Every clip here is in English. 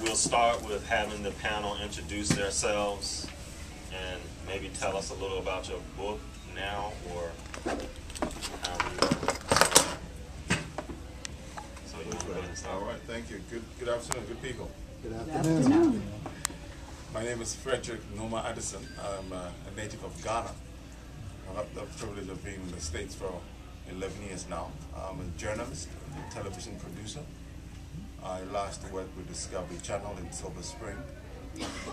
We'll start with having the panel introduce themselves and maybe tell us a little about your book now, or how you. So you want to go ahead and start? All right, thank you. Good afternoon, good people. Good afternoon. My name is Frederick Nnoma-Addison. I'm a native of Ghana. I've had the privilege of being in the States for 11 years now. I'm a journalist, a television producer. I last worked with Discovery Channel in Silver Spring.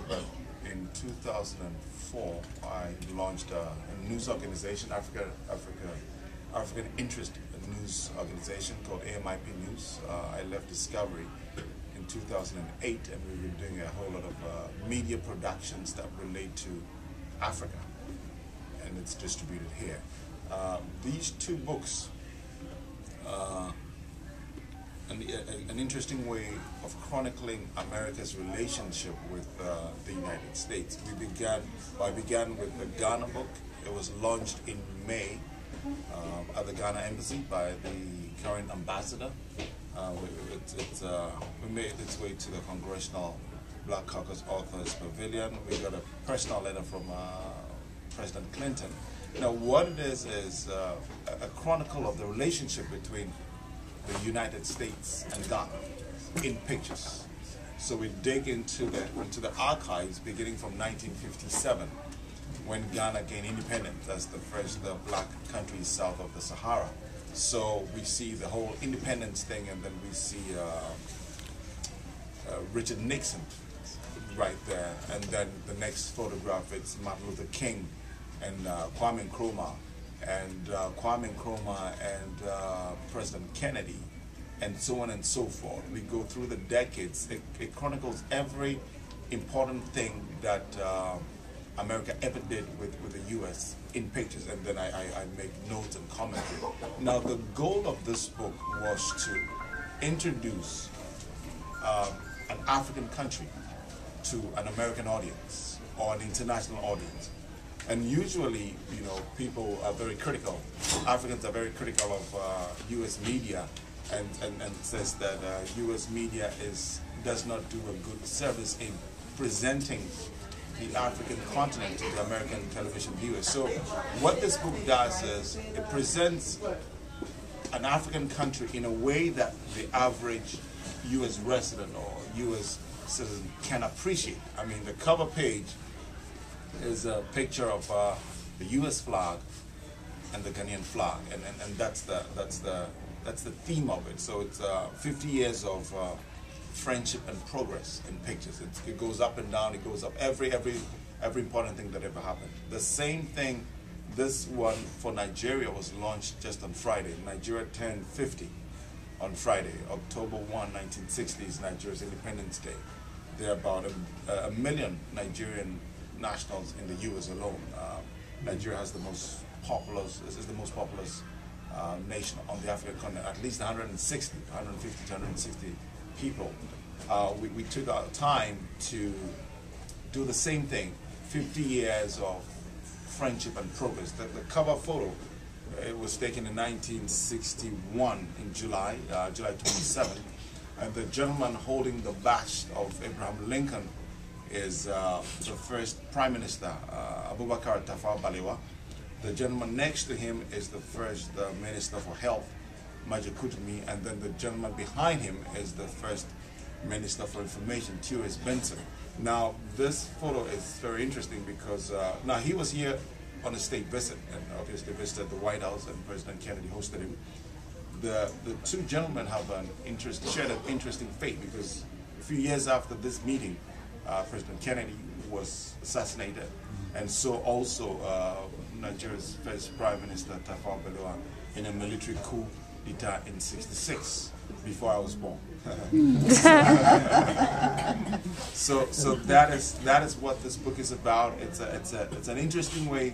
But in 2004, I launched a news organization, African Interest News Organization called AMIP News. I left Discovery in 2008, and we've been doing a whole lot of media productions that relate to Africa, and it's distributed here. These two books, an interesting way of chronicling America's relationship with the United States. I began with the Ghana book. It was launched in May at the Ghana Embassy by the current ambassador. We made its way to the Congressional Black Caucus Authors Pavilion. We got a personal letter from President Clinton. Now, what it is a chronicle of the relationship between the United States and Ghana in pictures. So we dig into the archives beginning from 1957, when Ghana gained independence as the first black country south of the Sahara. So we see the whole independence thing, and then we see Richard Nixon right there, and then the next photograph, it's Martin Luther King and Kwame Nkrumah, and President Kennedy, and so on and so forth. We go through the decades. It chronicles every important thing that America ever did with the U.S. in pictures, and then I make notes and commentary. Now, the goal of this book was to introduce an African country to an American audience or an international audience. And usually, you know, people are very critical. Africans are very critical of U.S. media, and says that U.S. media does not do a good service in presenting the African continent to the American television viewers. So what this book does is it presents an African country in a way that the average U.S. resident or U.S. citizen can appreciate. I mean, the cover page is a picture of the U.S. flag and the Ghanaian flag, and that's the theme of it. So it's 50 years of friendship and progress in pictures. It goes up and down. It goes up every important thing that ever happened. The same thing. This one for Nigeria was launched just on Friday. Nigeria turned 50 on Friday, October 1, 1960 is Nigeria's Independence Day. There are about a million Nigerian nationals in the U.S. alone. Nigeria has the most populous, is the most populous nation on the African continent, at least 150 to 160 people. We took our time to do the same thing, 50 years of friendship and progress. The cover photo, it was taken in 1961 in July 27th, and the gentleman holding the badge of Abraham Lincoln is the first Prime Minister, Abubakar Tafawa Balewa. The gentleman next to him is the first Minister for Health, Major Kutumi, and then the gentleman behind him is the first Minister for Information, T.O.S. Benson. Now, this photo is very interesting because now he was here on a state visit, and obviously visited the White House, and President Kennedy hosted him. The two gentlemen have shared an interesting fate, because a few years after this meeting, President Kennedy was assassinated, and so also Nigeria's first Prime Minister Tafawa Balewa in a military coup d'etat in '66, before I was born. So that is what this book is about. It's an interesting way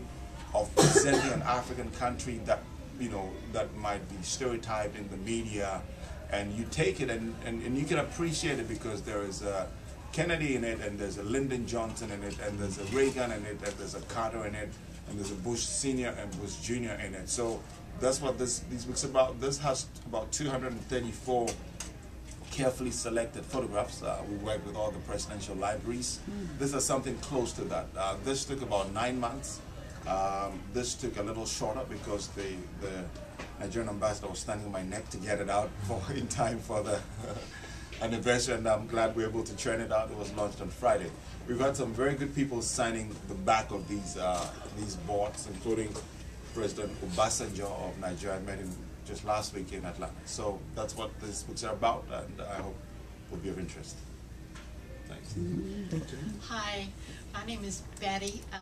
of presenting an African country that, you know, that might be stereotyped in the media, and you take it and you can appreciate it because there is a Kennedy in it, and there's a Lyndon Johnson in it, and there's a Reagan in it, and there's a Carter in it, and there's a Bush Sr. and Bush Jr. in it. So that's what these books about. This has about 234 carefully selected photographs. We worked with all the presidential libraries. This is something close to that. This took about 9 months. This took a little shorter because the Nigerian ambassador was standing on my neck to get it out in time for the anniversary, and I'm glad we were able to churn it out. It was launched on Friday. We've had some very good people signing the back of these boards, including President Obasanjo of Nigeria. I met him just last week in Atlanta. So that's what these books are about, and I hope will be of interest. Thanks. Thank you. Hi, my name is Betty.